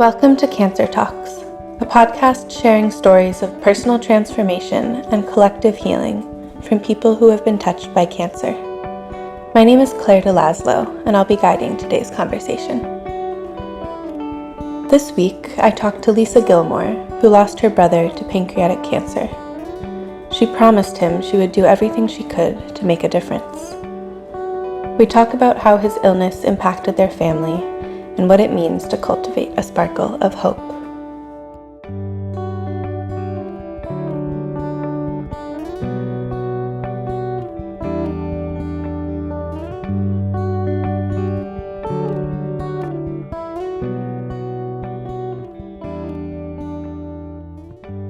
Welcome to Cancer Talks, a podcast sharing stories of personal transformation and collective healing from people who have been touched by cancer. My name is Claire DeLaslo, and I'll be guiding today's conversation. This week, I talked to Lisa Gilmour, who lost her brother to pancreatic cancer. She promised him she would do everything she could to make a difference. We talk about how his illness impacted their family and what it means to cultivate a sparkle of hope.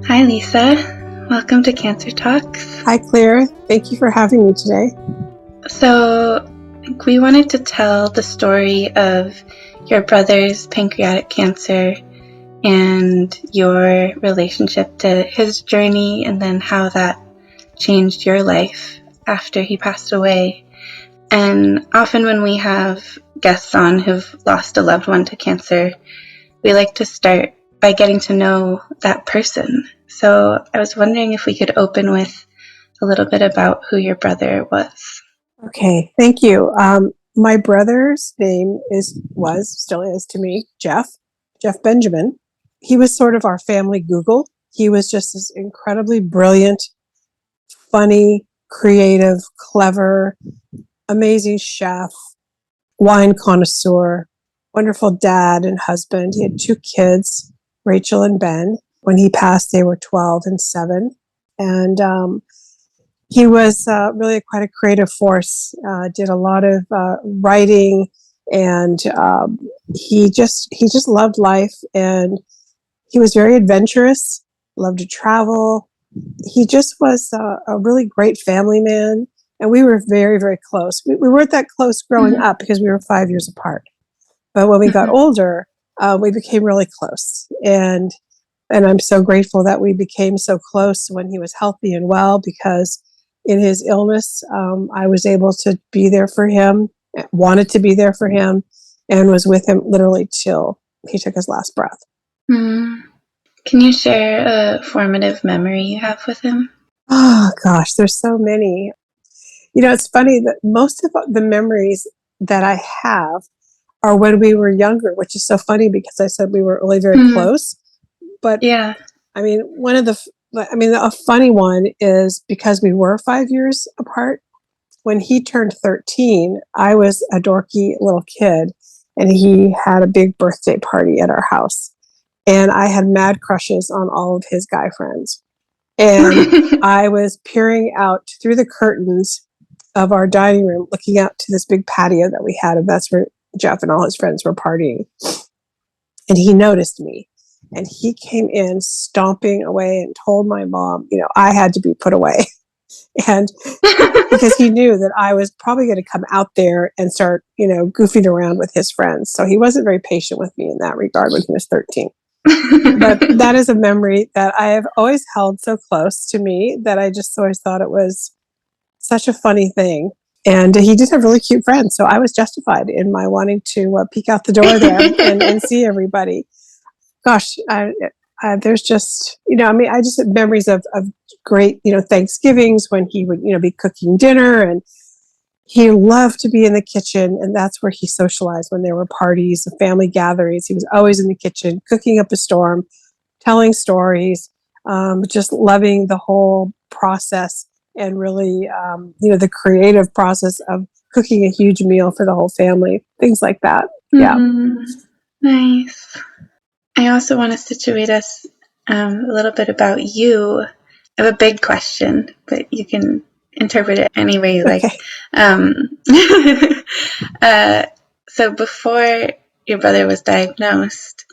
Hi, Lisa. Welcome to Cancer Talks. Hi, Claire. Thank you for having me today. So, we wanted to tell the story of your brother's pancreatic cancer and your relationship to his journey, and then how that changed your life after he passed away. And often when we have guests on who've lost a loved one to cancer, we like to start by getting to know that person. So I was wondering if we could open with a little bit about who your brother was. Okay, thank you. My brother's name still is to me, Jeff Benjamin. He was sort of our family Google. He was just this incredibly brilliant, funny, creative, clever, amazing chef, wine connoisseur, wonderful dad and husband. He had two kids, Rachel and Ben. When he passed, they were 12 and 7. And he was really quite a creative force, did a lot of writing, and he just loved life, and he was very adventurous, loved to travel. He just was a really great family man, and we were very, very close. We weren't that close growing up because we were 5 years apart. But when we got older, we became really close. And I'm so grateful that we became so close when he was healthy and well, because in his illness, I was able to be there for him, wanted to be there for him, and was with him literally till he took his last breath. Can you share a formative memory you have with him? Oh, gosh, there's so many. You know, it's funny that most of the memories that I have are when we were younger, which is so funny because I said we were really very close. But yeah, I mean, a funny one is because we were 5 years apart. When he turned 13, I was a dorky little kid, and he had a big birthday party at our house. And I had mad crushes on all of his guy friends. And I was peering out through the curtains of our dining room, looking out to this big patio that we had, and that's where Jeff and all his friends were partying. And he noticed me. And he came in stomping away and told my mom, I had to be put away. And because he knew that I was probably going to come out there and start, goofing around with his friends. So he wasn't very patient with me in that regard when he was 13. But that is a memory that I have always held so close to me that I just always thought it was such a funny thing. And he did have really cute friends. So I was justified in my wanting to peek out the door there and see everybody. Gosh, there's just, I just have memories of great, Thanksgivings when he would, be cooking dinner, and he loved to be in the kitchen, and that's where he socialized when there were parties and family gatherings. He was always in the kitchen, cooking up a storm, telling stories, just loving the whole process, and really, the creative process of cooking a huge meal for the whole family, things like that. Yeah. Nice. I also want to situate us a little bit about you. I have a big question, but you can interpret it any way you like. So before your brother was diagnosed,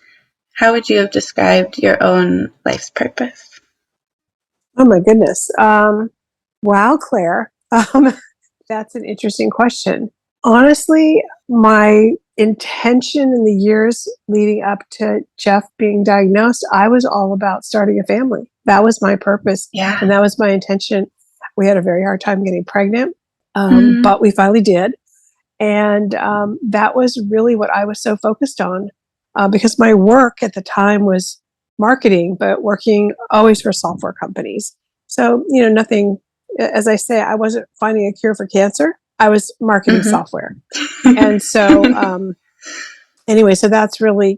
how would you have described your own life's purpose? Oh my goodness. Wow, Claire. That's an interesting question. Honestly, my intention in the years leading up to Jeff being diagnosed, I was all about starting a family. That was my purpose. Yeah. And that was my intention. We had a very hard time getting pregnant, but we finally did. And that was really what I was so focused on. because my work at the time was marketing, but working always for software companies. So, nothing, as I say, I wasn't finding a cure for cancer. I was marketing software. And so, anyway, so that's really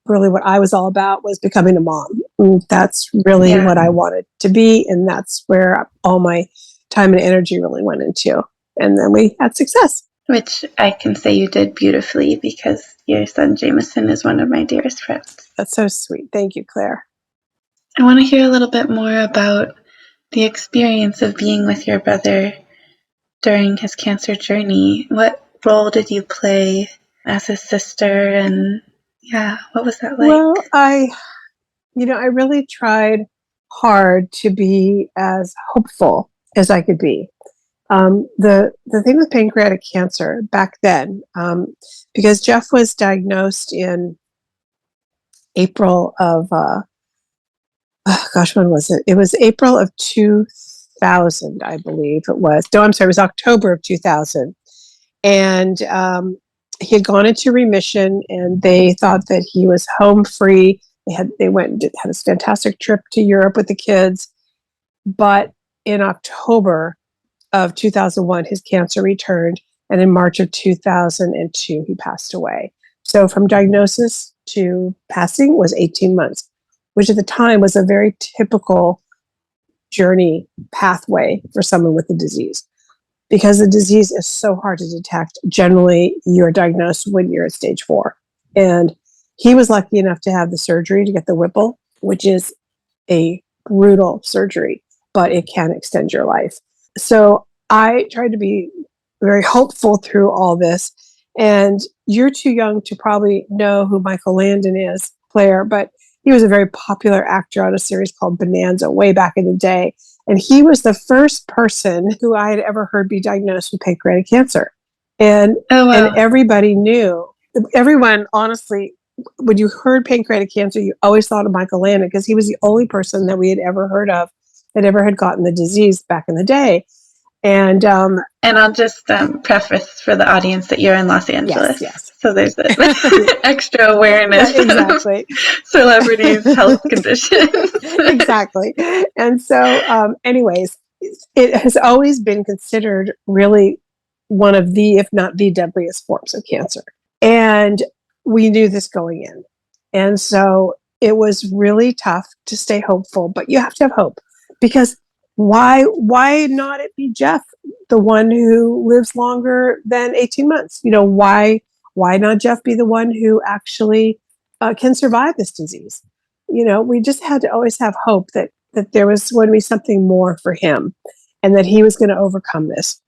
really what I was all about, was becoming a mom. And that's really what I wanted to be. And that's where all my time and energy really went into. And then we had success. Which I can say you did beautifully, because your son Jameson is one of my dearest friends. That's so sweet. Thank you, Claire. I want to hear a little bit more about the experience of being with your brother during his cancer journey. What role did you play as his sister? And what was that like? Well, I really tried hard to be as hopeful as I could be. The thing with pancreatic cancer back then, because Jeff was diagnosed in April of, when was it? It was April of 2000, I believe it was. No, I'm sorry, it was October of 2000. And he had gone into remission, and they thought that he was home free. They went and had this fantastic trip to Europe with the kids. But in October of 2001, his cancer returned, and in March of 2002, he passed away. So from diagnosis to passing was 18 months, which at the time was a very typical journey pathway for someone with the disease. Because the disease is so hard to detect, generally you're diagnosed when you're at stage 4. And he was lucky enough to have the surgery to get the Whipple, which is a brutal surgery, but it can extend your life. So I tried to be very hopeful through all this. And you're too young to probably know who Michael Landon is, Claire, but he was a very popular actor on a series called Bonanza way back in the day. And he was the first person who I had ever heard be diagnosed with pancreatic cancer. And everybody knew, everyone, honestly, when you heard pancreatic cancer, you always thought of Michael Landon, because he was the only person that we had ever heard of that ever had gotten the disease back in the day. And I'll just preface for the audience that you're in Los Angeles. Yes. So there's an extra awareness exactly. of celebrities' health conditions. Exactly. And so, anyways, it has always been considered really one of the, if not the deadliest forms of cancer. And we knew this going in. And so it was really tough to stay hopeful, but you have to have hope, because why not it be Jeff, the one who lives longer than 18 months? Why not Jeff be the one who actually can survive this disease? We just had to always have hope that there was going to be something more for him, and that he was going to overcome this.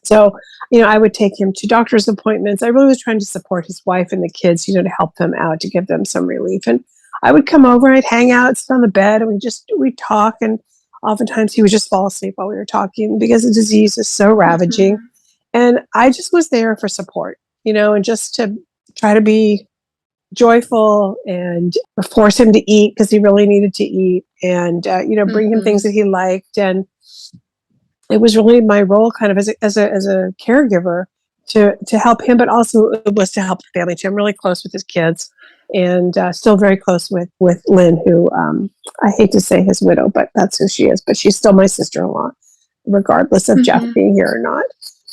So, I would take him to doctor's appointments. I really was trying to support his wife and the kids, to help them out, to give them some relief. And I would come over, and I'd hang out, sit on the bed, and we'd talk. And oftentimes he would just fall asleep while we were talking, because the disease is so ravaging. And I just was there for support, and just to try to be joyful and force him to eat, because he really needed to eat, and, bring him things that he liked. And it was really my role kind of as a caregiver to help him, but also it was to help the family too. I'm really close with his kids, and still very close with Lynn, who I hate to say his widow, but that's who she is. But she's still my sister-in-law, regardless of Jeff being here or not.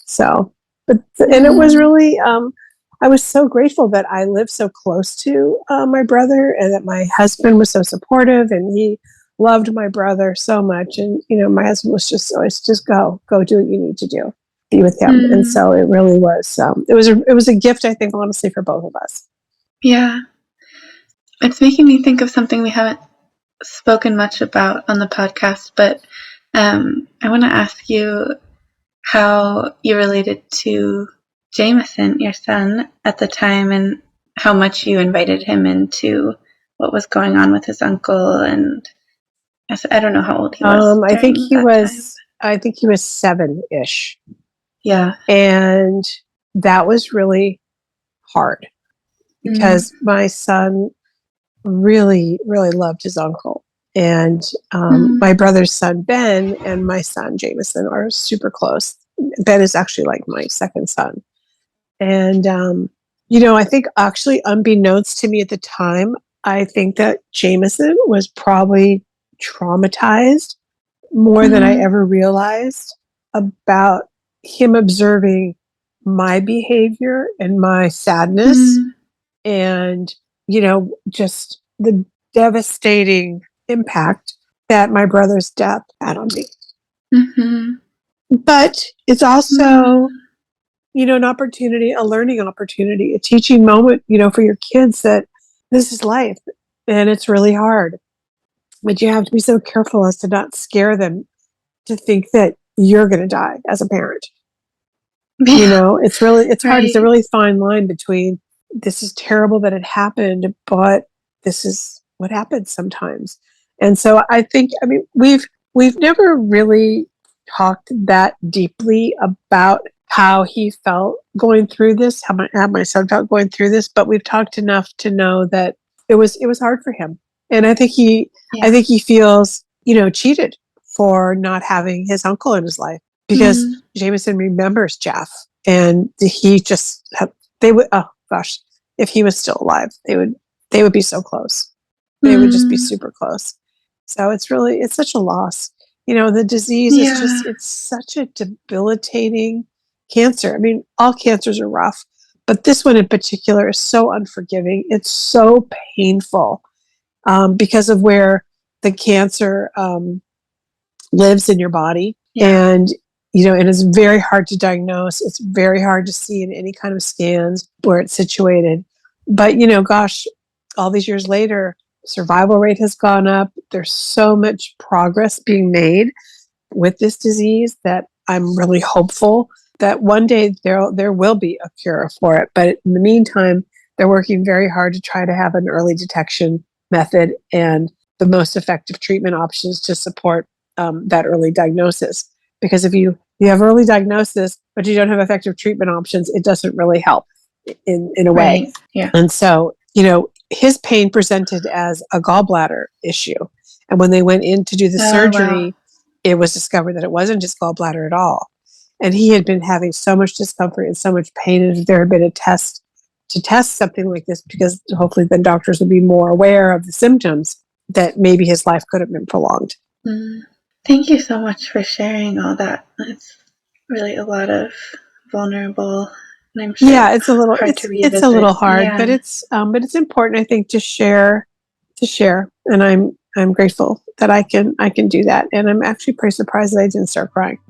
So, and it was really, I was so grateful that I lived so close to my brother, and that my husband was so supportive, and he loved my brother so much. And, my husband was just always, just go do what you need to do, be with him. And so it really was, it was a gift, I think, honestly, for both of us. Yeah. It's making me think of something we haven't spoken much about on the podcast, but I want to ask you how you related to Jameson, your son, at the time, and how much you invited him into what was going on with his uncle. And I don't know how old he was. I think he was 7-ish. Yeah. And that was really hard, because my son really, really loved his uncle. And my brother's son, Ben, and my son, Jameson, are super close. Ben is actually like my second son. And, I think actually unbeknownst to me at the time, I think that Jameson was probably traumatized more than I ever realized about him observing my behavior and my sadness and, just the devastating impact that my brother's death had on me. But it's also, an opportunity, a learning opportunity, a teaching moment, for your kids that this is life and it's really hard. But you have to be so careful as to not scare them to think that you're going to die as a parent. It's hard. It's a really fine line between this is terrible that it happened, but this is what happens sometimes. And so I think, we've never really talked that deeply about how he felt going through this, how my son felt going through this, but we've talked enough to know that it was hard for him. And I think he feels, cheated for not having his uncle in his life because Jameson remembers Jeff and he just they would, oh gosh, if he was still alive, they would be so close. They would just be super close. So it's such a loss. The disease is just, it's such a debilitating cancer. All cancers are rough, but this one in particular is so unforgiving. It's so painful because of where the cancer lives in your body. And, it is very hard to diagnose. It's very hard to see in any kind of scans where it's situated. But, gosh, all these years later, survival rate has gone up. There's so much progress being made with this disease that I'm really hopeful that one day there will be a cure for it. But in the meantime, they're working very hard to try to have an early detection method and the most effective treatment options to support that early diagnosis. Because if you have early diagnosis, but you don't have effective treatment options, it doesn't really help in a way. Yeah. And so, his pain presented as a gallbladder issue. And when they went in to do the surgery, it was discovered that it wasn't just gallbladder at all. And he had been having so much discomfort and so much pain. And if there had been a test to test something like this, because hopefully then doctors would be more aware of the symptoms, that maybe his life could have been prolonged. Thank you so much for sharing all that. It's really a lot of vulnerable, and I'm sure it's a little hard to revisit. It's a little hard, but it's important, I think, to share. And I'm grateful that I can do that. And I'm actually pretty surprised that I didn't start crying.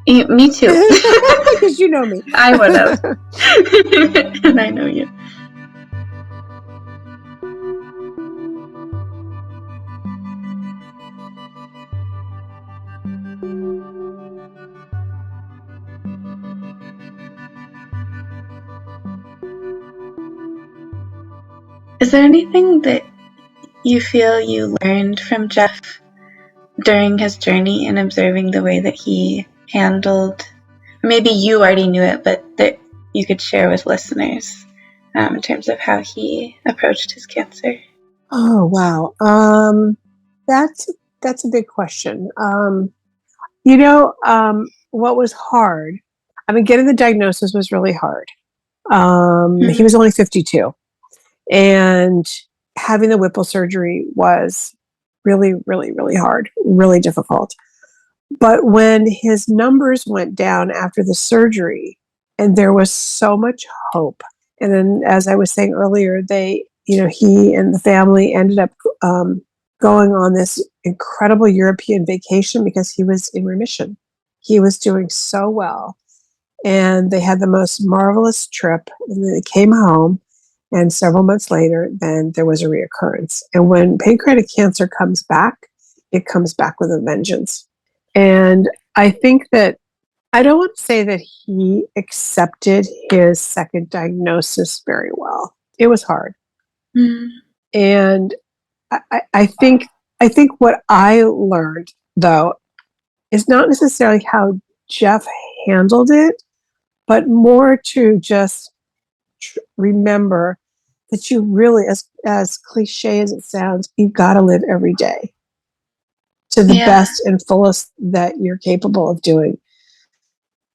Me too. Because you know me. I would have. And I know you. Is there anything that you feel you learned from Jeff during his journey and observing the way that he handled, maybe you already knew it, but that you could share with listeners in terms of how he approached his cancer? Oh, wow. That's a big question. What was hard, getting the diagnosis was really hard. He was only 52. And having the Whipple surgery was really, really, really hard, really difficult. But when his numbers went down after the surgery, and there was so much hope, and then, as I was saying earlier, he and the family ended up going on this incredible European vacation because he was in remission. He was doing so well. And they had the most marvelous trip. And then they came home. And several months later, then there was a reoccurrence. And when pancreatic cancer comes back, it comes back with a vengeance. And I think that I don't want to say that he accepted his second diagnosis very well. It was hard. And I think what I learned, though, is not necessarily how Jeff handled it, but more to just remember that you really, as cliche as it sounds, you've got to live every day to the best and fullest that you're capable of doing,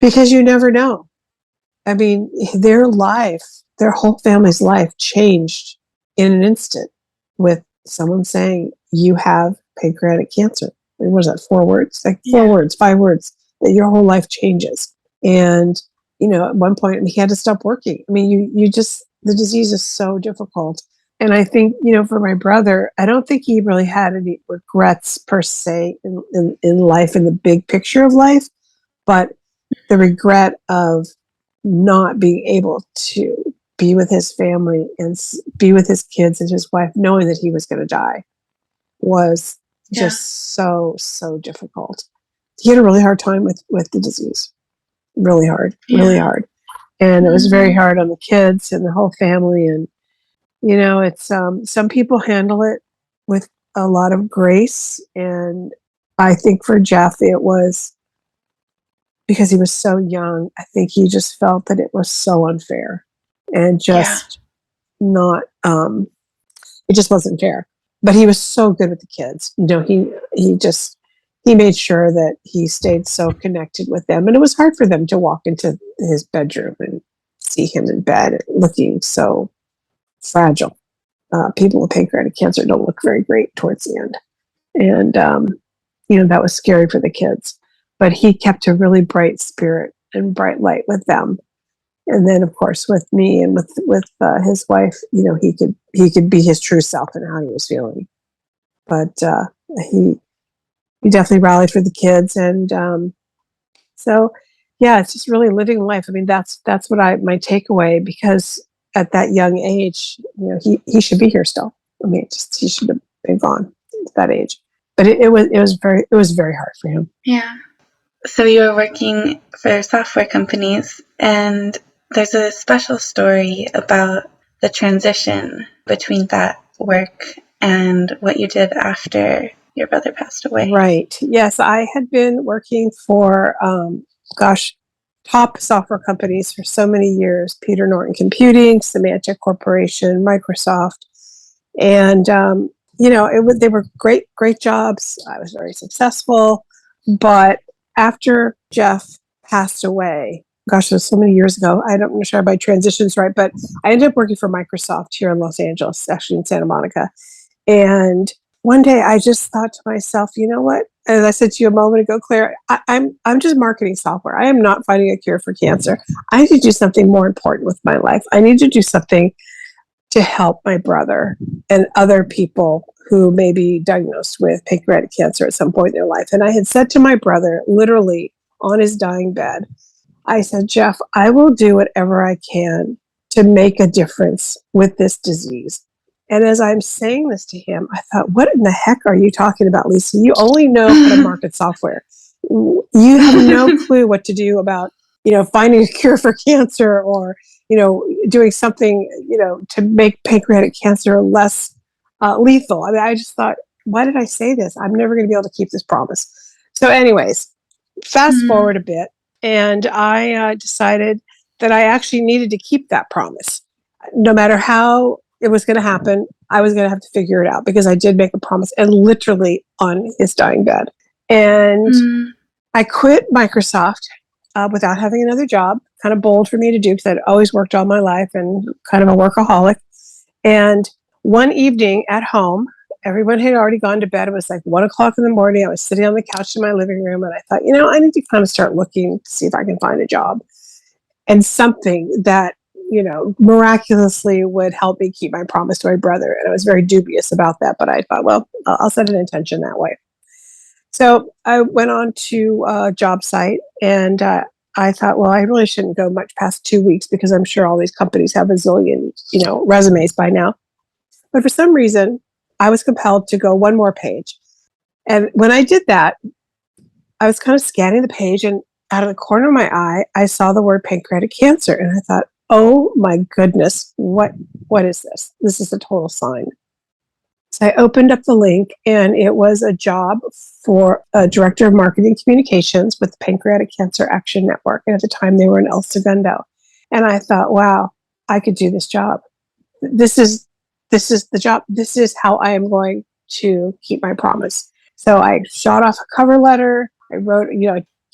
because you never know. I mean, their life, their whole family's life changed in an instant with someone saying, you have pancreatic cancer. And what is that, 4 words? Like 4 words, 5 words, that your whole life changes. And, at one point he had to stop working. I mean, you just, the disease is so difficult. And I think, for my brother, I don't think he really had any regrets per se in life, in the big picture of life, but the regret of not being able to be with his family and be with his kids and his wife, knowing that he was going to die, was just so difficult. He had a really hard time with the disease. Really hard. And it was very hard on the kids and the whole family. And, it's, some people handle it with a lot of grace. And I think for Jeff, it was because he was so young. I think he just felt that it was so unfair and just not, it just wasn't fair. But he was so good with the kids. He made sure that he stayed so connected with them. And it was hard for them to walk into his bedroom and see him in bed looking so fragile. People with pancreatic cancer don't look very great towards the end. And, that was scary for the kids. But he kept a really bright spirit and bright light with them. And then, of course, with me and with his wife, he could be his true self and how he was feeling. But he definitely rallied for the kids, and so yeah, it's just really living life. I mean, that's what my takeaway, because at that young age, he should be here still. I mean, he should have been gone at that age. But it was very hard for him. Yeah. So you were working for software companies, and there's a special story about the transition between that work and what you did after your brother passed away. Right. Yes, I had been working for, top software companies for so many years: Peter Norton Computing, Symantec Corporation, Microsoft, and they were great jobs. I was very successful, but after Jeff passed away, it was so many years ago. I'm not sure my transition's right, but I ended up working for Microsoft here in Los Angeles, actually in Santa Monica. And one day I just thought to myself, you know what? As I said to you a moment ago, Claire, I'm just marketing software. I am not finding a cure for cancer. I need to do something more important with my life. I need to do something to help my brother and other people who may be diagnosed with pancreatic cancer at some point in their life. And I had said to my brother, literally on his dying bed, I said, Jeff, I will do whatever I can to make a difference with this disease. And as I'm saying this to him, I thought, what in the heck are you talking about, Lisa? You only know how to market software. You have no clue what to do about, finding a cure for cancer, or, doing something, to make pancreatic cancer less lethal. I mean, I just thought, why did I say this? I'm never going to be able to keep this promise. So anyways, fast forward a bit, and I decided that I actually needed to keep that promise. No matter how it was going to happen, I was going to have to figure it out, because I did make a promise, and literally on his dying bed. And I quit Microsoft without having another job. Kind of bold for me to do, because I'd always worked all my life and kind of a workaholic. And one evening at home, everyone had already gone to bed. It was like 1:00 in the morning. I was sitting on the couch in my living room, and I thought, I need to kind of start looking to see if I can find a job and something that, miraculously would help me keep my promise to my brother. And I was very dubious about that, but I thought, well, I'll set an intention that way. So I went on to a job site, and I thought, well, I really shouldn't go much past 2 weeks, because I'm sure all these companies have a zillion, resumes by now. But for some reason, I was compelled to go one more page. And when I did that, I was kind of scanning the page, and out of the corner of my eye, I saw the word pancreatic cancer. And I thought, oh my goodness, what is this? This is a total sign. So I opened up the link, and it was a job for a director of marketing communications with the Pancreatic Cancer Action Network. And at the time, they were in El Segundo. And I thought, wow, I could do this job. This is the job. This is how I am going to keep my promise. So I shot off a cover letter. I wrote,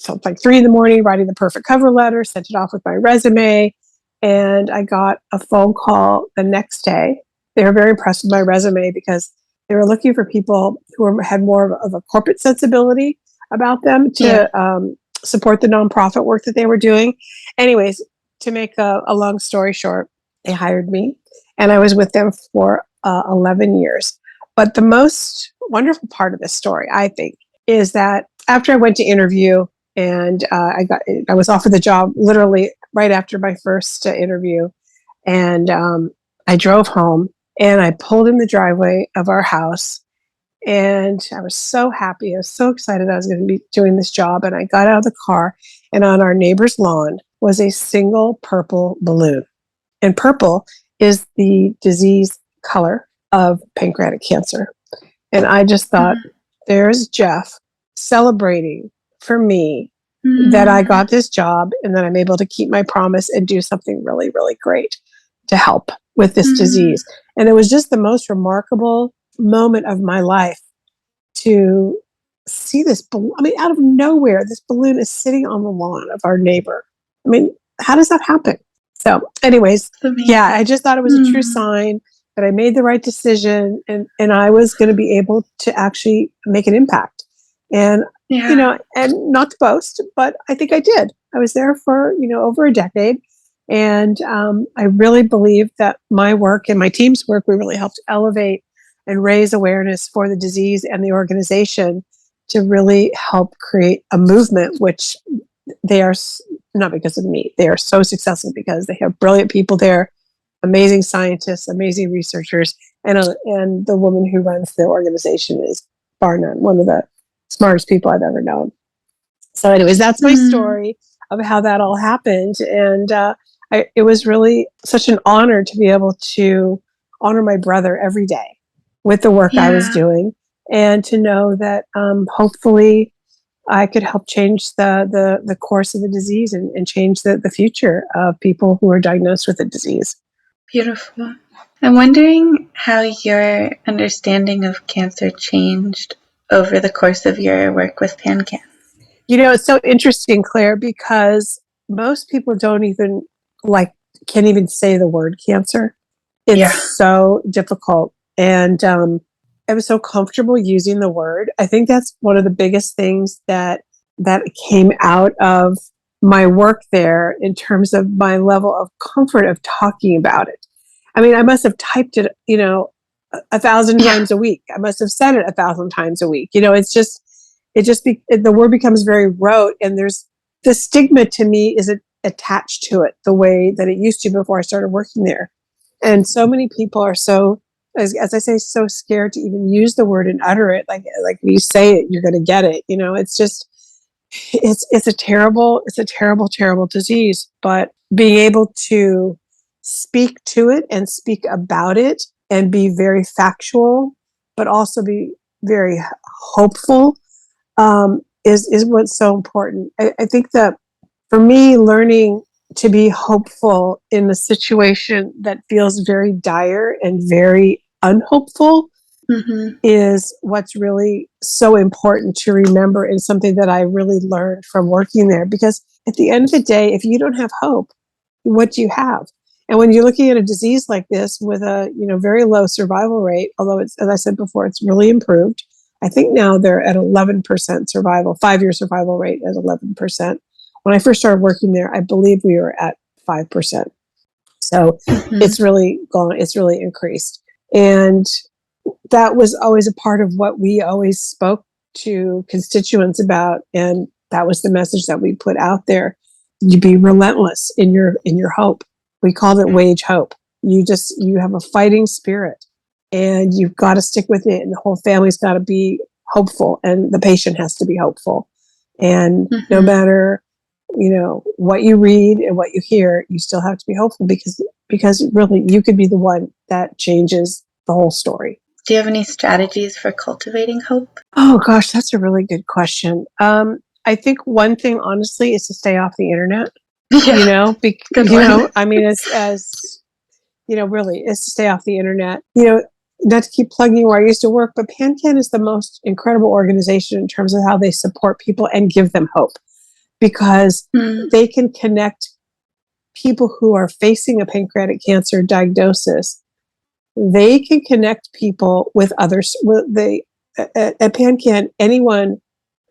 So it's like 3 in the morning, writing the perfect cover letter, sent it off with my resume. And I got a phone call the next day. They were very impressed with my resume because they were looking for people who had more of a corporate sensibility about them to support the nonprofit work that they were doing. Anyways, to make a long story short, they hired me and I was with them for 11 years. But the most wonderful part of this story, I think, is that after I went to interview and I was offered the job literally right after my first interview, and I drove home and I pulled in the driveway of our house, and I was so happy. I was so excited I was going to be doing this job. And I got out of the car, and on our neighbor's lawn was a single purple balloon. And purple is the disease color of pancreatic cancer. And I just thought, there's Jeff celebrating for me that I got this job and that I'm able to keep my promise and do something really, really great to help with this disease. And it was just the most remarkable moment of my life to see this balloon. I mean, out of nowhere, this balloon is sitting on the lawn of our neighbor. I mean, how does that happen? So anyways, yeah, I just thought it was a true sign that I made the right decision, and I was going to be able to actually make an impact. And, you know, and not to boast, but I think I did. I was there for, over a decade. And I really believe that my work and my team's work, we really helped elevate and raise awareness for the disease and the organization to really help create a movement, which they are not because of me. They are so successful because they have brilliant people there, amazing scientists, amazing researchers, and the woman who runs the organization is bar none one of the smartest people I've ever known. So anyways, that's my story of how that all happened. And it was really such an honor to be able to honor my brother every day with the work I was doing, and to know that hopefully I could help change the course of the disease and change the future of people who are diagnosed with the disease. Beautiful. I'm wondering how your understanding of cancer changed over the course of your work with PanCan. It's so interesting, Claire, because most people don't even can't even say the word cancer. It's so difficult. And I was so comfortable using the word. I think that's one of the biggest things that came out of my work there in terms of my level of comfort of talking about it. I mean, I must have typed it, 1,000 times a week. I must have said it 1,000 times a week. The word becomes very rote, and there's the stigma to me isn't attached to it the way that it used to before I started working there. And so many people are so, as I say, so scared to even use the word and utter it. Like when you say it, you're going to get it. It's just, it's a terrible, terrible disease. But being able to speak to it and speak about it and be very factual, but also be very hopeful, is what's so important. I think that for me, learning to be hopeful in a situation that feels very dire and very unhopeful is what's really so important to remember, and something that I really learned from working there. Because at the end of the day, if you don't have hope, what do you have? And when you're looking at a disease like this with a very low survival rate, although it's, as I said before, it's really improved. I think now they're at 11% survival, 5-year survival rate at 11%. When I first started working there, I believe we were at 5%. So it's really gone, it's really increased. And that was always a part of what we always spoke to constituents about. And that was the message that we put out there. You be relentless in your hope. We called it wage hope. You have a fighting spirit, and you've got to stick with it. And the whole family's got to be hopeful, and the patient has to be hopeful. And no matter, what you read and what you hear, you still have to be hopeful, because really you could be the one that changes the whole story. Do you have any strategies for cultivating hope? Oh gosh, that's a really good question. I think one thing, honestly, is to stay off the internet. I mean, as really is to stay off the internet. Not to keep plugging where I used to work, but PanCan is the most incredible organization in terms of how they support people and give them hope. because they can connect people who are facing a pancreatic cancer diagnosis. They can connect people with others. At PanCan, anyone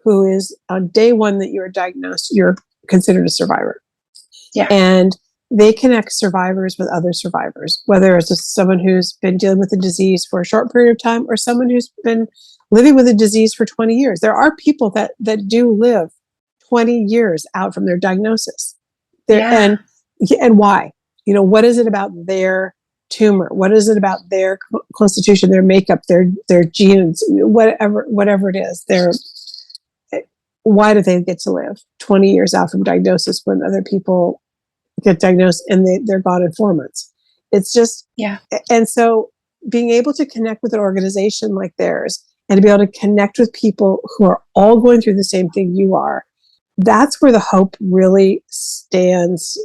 who is on day one that you're diagnosed, you're considered a survivor. Yeah. And they connect survivors with other survivors, whether it's someone who's been dealing with the disease for a short period of time or someone who's been living with a disease for 20 years. There are people that do live 20 years out from their diagnosis. And why? What is it about their tumor? What is it about their constitution, their makeup, their genes, whatever it is? Why do they get to live 20 years out from diagnosis when other people get diagnosed and they're gone in 4 months? It's just, and so being able to connect with an organization like theirs and to be able to connect with people who are all going through the same thing you are, that's where the hope really stands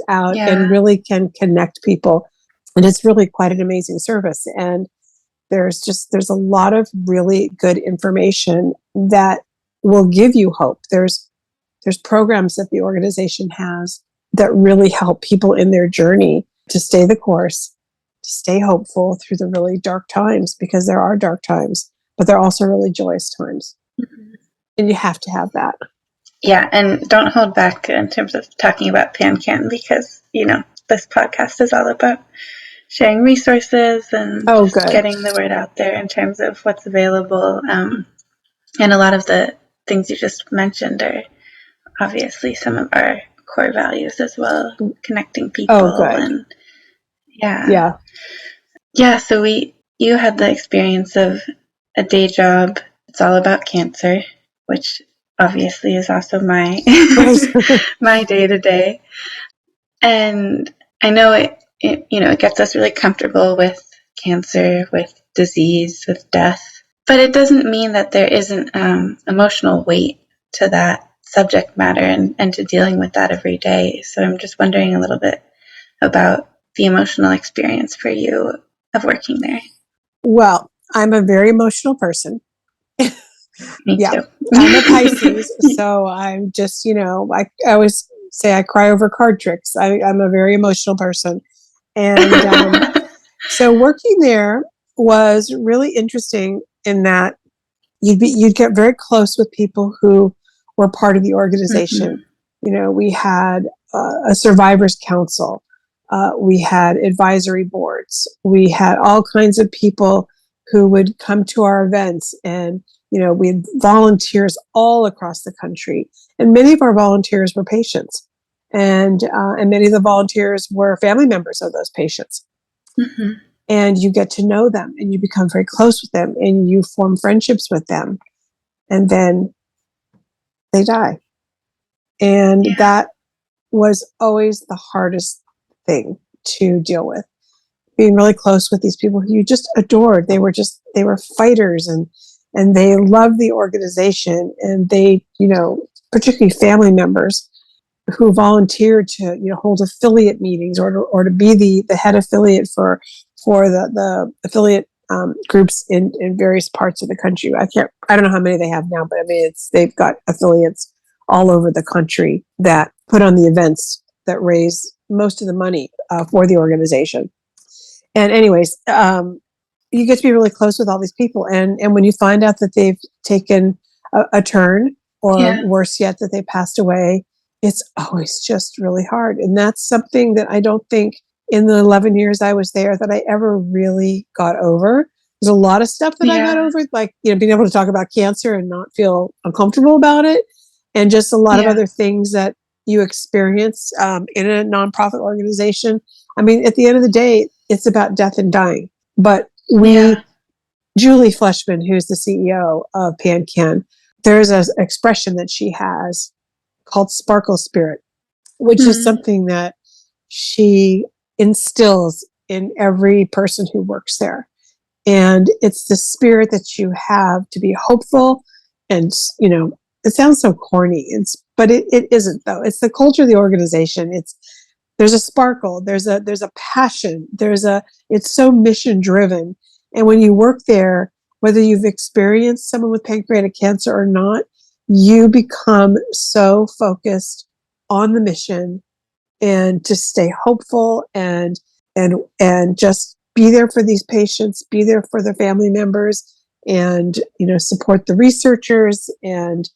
out and really can connect people. And it's really quite an amazing service. And there's a lot of really good information that will give you hope. There's programs that the organization has that really help people in their journey to stay the course, to stay hopeful through the really dark times, because there are dark times, but there are also really joyous times. And you have to have that. Yeah, and don't hold back in terms of talking about PanCan, because, this podcast is all about sharing resources and getting the word out there in terms of what's available. And a lot of the things you just mentioned are obviously some of our core values as well, connecting people. And so you had the experience of a day job. It's all about cancer, which obviously is also my my day-to-day. And I know it gets us really comfortable with cancer, with disease, with death, but it doesn't mean that there isn't emotional weight to that subject matter and to dealing with that every day. So I'm just wondering a little bit about the emotional experience for you of working there. Well, I'm a very emotional person. Me too. I'm a Pisces, so I'm just, I always say I cry over card tricks. I'm a very emotional person. And so working there was really interesting in that you'd get very close with people who were part of the organization. We had a survivors council. We had advisory boards. We had all kinds of people who would come to our events, and we had volunteers all across the country, and many of our volunteers were patients, and many of the volunteers were family members of those patients. And you get to know them, and you become very close with them, and you form friendships with them, and then they die. And that was always the hardest thing to deal with. Being really close with these people who you just adored. They were fighters, and they loved the organization, and they, particularly family members who volunteered to, hold affiliate meetings or to be the head affiliate for the affiliate groups in various parts of the country. I don't know how many they have now, but I mean, they've got affiliates all over the country that put on the events that raise most of the money for the organization. And anyways, you get to be really close with all these people. And when you find out that they've taken a turn, or worse yet, that they passed away, it's always just really hard. And that's something that I don't think in the 11 years I was there that I ever really got over. There's a lot of stuff that I got over, like, being able to talk about cancer and not feel uncomfortable about it. And just a lot of other things that you experience in a nonprofit organization. I mean, at the end of the day, it's about death and dying. But Julie Fleshman, who's the CEO of PanCan, there's an expression that she has called sparkle spirit, which is something that she instills in every person who works there. And it's the spirit that you have to be hopeful. And, it sounds so corny, but it isn't, though. It's the culture of the organization. There's a sparkle, there's a passion, it's so mission driven. And when you work there, whether you've experienced someone with pancreatic cancer or not, you become so focused on the mission and to stay hopeful and just be there for these patients, be there for their family members, and support the researchers and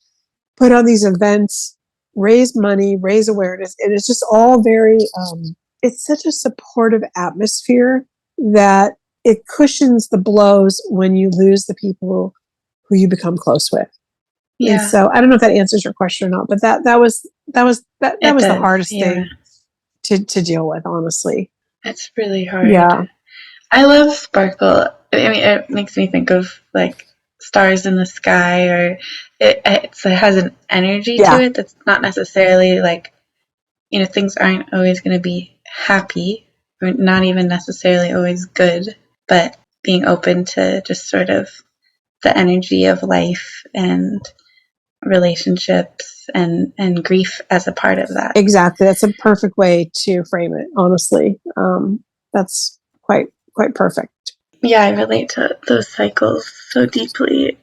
put on these events, raise money, raise awareness, and it's just all very. It's such a supportive atmosphere that it cushions the blows when you lose the people who you become close with. Yeah. And so I don't know if that answers your question or not, but that was the hardest thing to deal with, honestly. It's really hard. Yeah. I love sparkle. I mean, it makes me think of like stars in the sky, or it has an energy to it that's not necessarily like, things aren't always going to be happy, or not even necessarily always good, but being open to just sort of the energy of life and relationships and grief as a part of that. Exactly. That's a perfect way to frame it, honestly. That's quite perfect. Yeah, I relate to those cycles so deeply.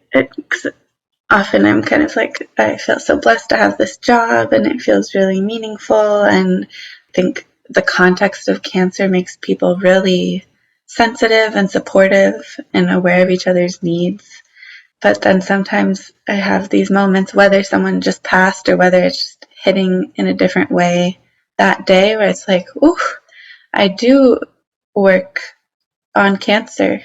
Often I'm kind of like, I feel so blessed to have this job and it feels really meaningful. And I think the context of cancer makes people really sensitive and supportive and aware of each other's needs. But then sometimes I have these moments, whether someone just passed or whether it's just hitting in a different way that day, where it's like, ooh, I do work on cancer,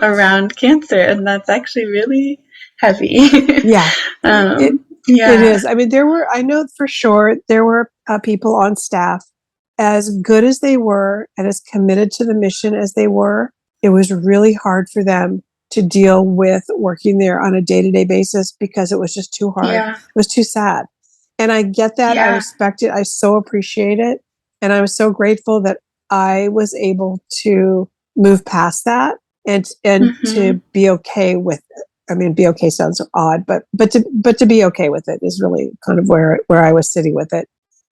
around cancer, and that's actually really heavy. Yeah. It is. I mean, I know for sure there were people on staff, as good as they were and as committed to the mission as they were, it was really hard for them to deal with working there on a day-to-day basis because it was just too hard. Yeah. It was too sad. And I get that. I respect it. I so appreciate it. And I was so grateful that I was able to move past that and to be okay with it. I mean, be okay sounds odd, but to be okay with it is really kind of where I was sitting with it.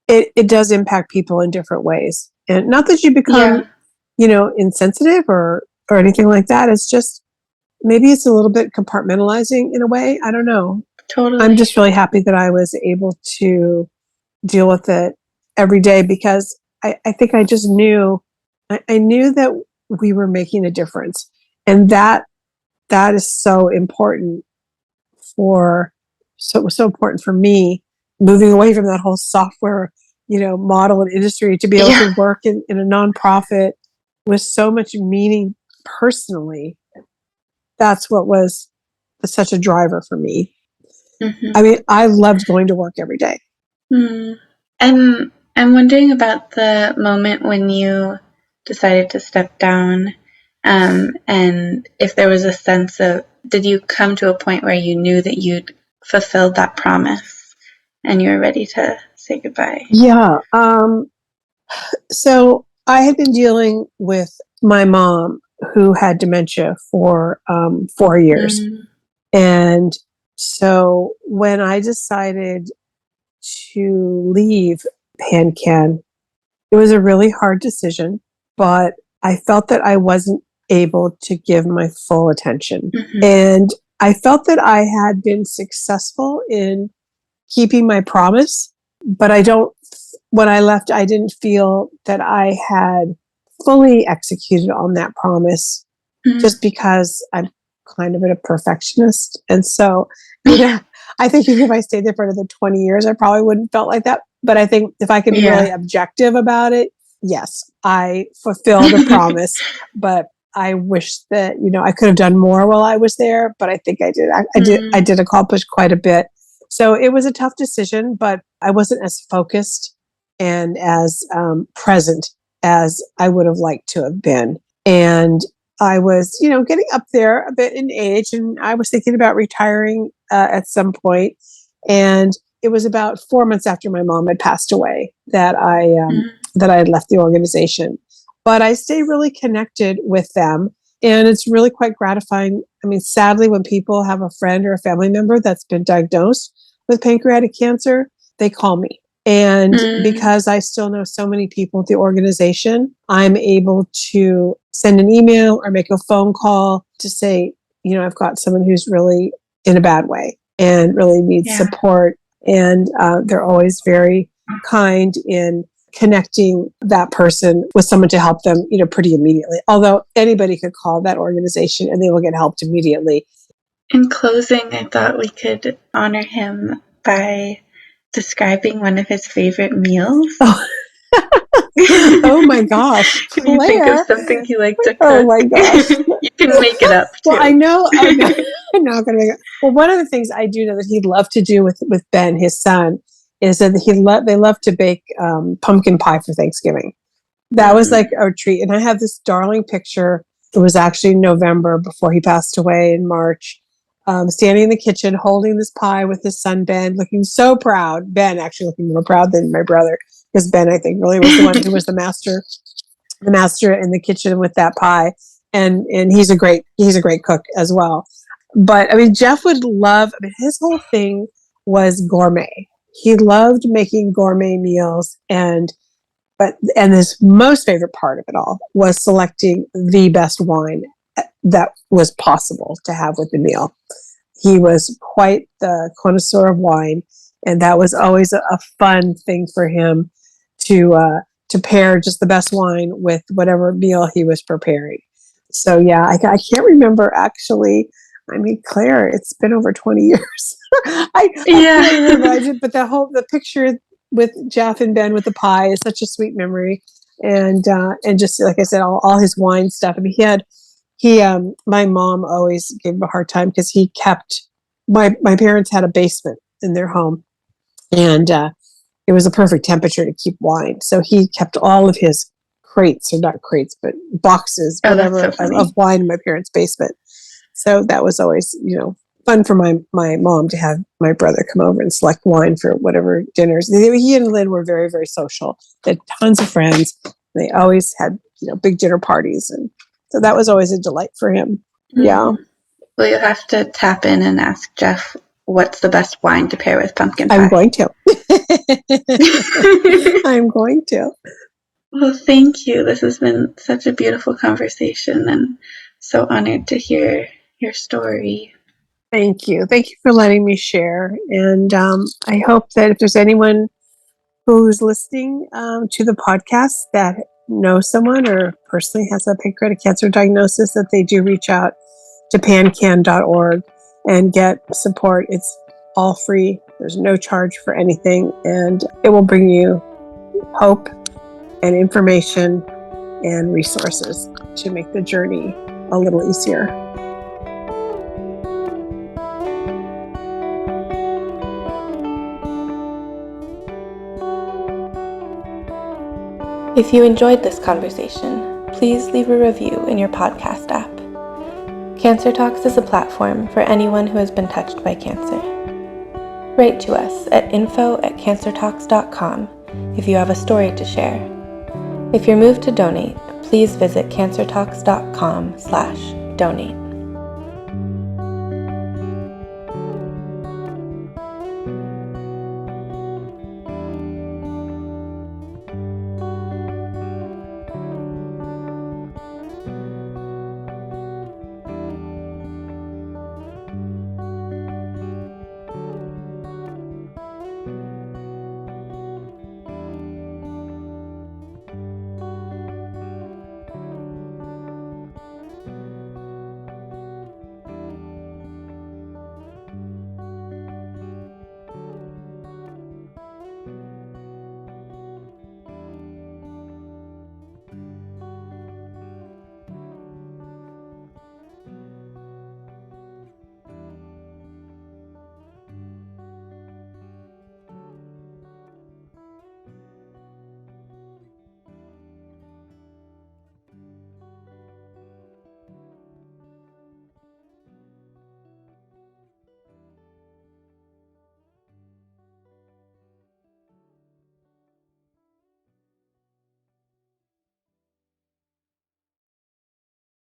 It does impact people in different ways, and not that you become, insensitive or anything like that. It's just maybe it's a little bit compartmentalizing in a way. I don't know. Totally. I'm just really happy that I was able to deal with it every day because I think I just knew, I knew that we were making a difference, and that is so important so important for me, moving away from that whole software, model and industry, to be able to work in a nonprofit with so much meaning personally. That's what was such a driver for me. I mean, I loved going to work every day. And I'm wondering about the moment when you decided to step down, and if there was a sense of, did you come to a point where you knew that you'd fulfilled that promise and you were ready to say goodbye? Yeah. So I had been dealing with my mom, who had dementia for 4 years. And so when I decided to leave PanCan, it was a really hard decision, but I felt that I wasn't able to give my full attention. And I felt that I had been successful in keeping my promise, but when I left, I didn't feel that I had fully executed on that promise, just because I'm kind of a perfectionist. And so, I think if I stayed there for another 20 years, I probably wouldn't felt like that. But I think if I can be really objective about it, yes, I fulfilled a promise, but I wish that, I could have done more while I was there, but I think I did. I did accomplish quite a bit. So it was a tough decision, but I wasn't as focused and as present as I would have liked to have been. And I was, getting up there a bit in age, and I was thinking about retiring at some point. And it was about 4 months after my mom had passed away that I had left the organization. But I stay really connected with them. And it's really quite gratifying. I mean, sadly, when people have a friend or a family member that's been diagnosed with pancreatic cancer, they call me. And because I still know so many people at the organization, I'm able to send an email or make a phone call to say, I've got someone who's really in a bad way. and really needs support. And they're always very kind in connecting that person with someone to help them, pretty immediately. Although anybody could call that organization and they will get helped immediately. In closing, I thought we could honor him by describing one of his favorite meals. Oh my gosh, Can you think of something he liked to cook? Oh my gosh. You can make it up too. Well, I know. I'm not going to make it. Well, one of the things I do know that he'd love to do with Ben, his son, is that they love to bake pumpkin pie for Thanksgiving. That was like a treat. And I have this darling picture. It was actually November before he passed away in March. Standing in the kitchen, holding this pie with his son, Ben, looking so proud. Ben actually looking more proud than my brother, because Ben, I think, really was the one who was the master in the kitchen with that pie. And he's a great cook as well. But I mean, Jeff would love, his whole thing was gourmet. He loved making gourmet meals, and his most favorite part of it all was selecting the best wine that was possible to have with the meal. He was quite the connoisseur of wine, and that was always a fun thing for him to pair just the best wine with whatever meal he was preparing. So yeah, I can't remember actually. I mean, Claire, it's been over 20 years. I can't remember. But the picture with Jeff and Ben with the pie is such a sweet memory, and just like I said, all his wine stuff. I mean, my mom always gave him a hard time because he kept my parents had a basement in their home, and it was a perfect temperature to keep wine. So he kept all of his crates, or not crates, but boxes, whatever, of wine in my parents' basement. So that was always, fun for my mom to have my brother come over and select wine for whatever dinners. He and Lynn were very, very social. They had tons of friends. They always had, big dinner parties. And so that was always a delight for him. Mm-hmm. Yeah. Well, you'll have to tap in and ask Jeff what's the best wine to pair with pumpkin pie. I'm going to. I'm going to. Well, thank you. This has been such a beautiful conversation, and so honored to hear your story. Thank you. Thank you for letting me share. And I hope that if there's anyone who's listening to the podcast that knows someone or personally has a pancreatic cancer diagnosis, that they do reach out to pancan.org and get support. It's all free. There's no charge for anything, and it will bring you hope and information and resources to make the journey a little easier. If you enjoyed this conversation, please leave a review in your podcast app. Cancer Talks is a platform for anyone who has been touched by cancer. Write to us at info@cancertalks.com if you have a story to share. If you're moved to donate, please visit cancertalks.com/donate.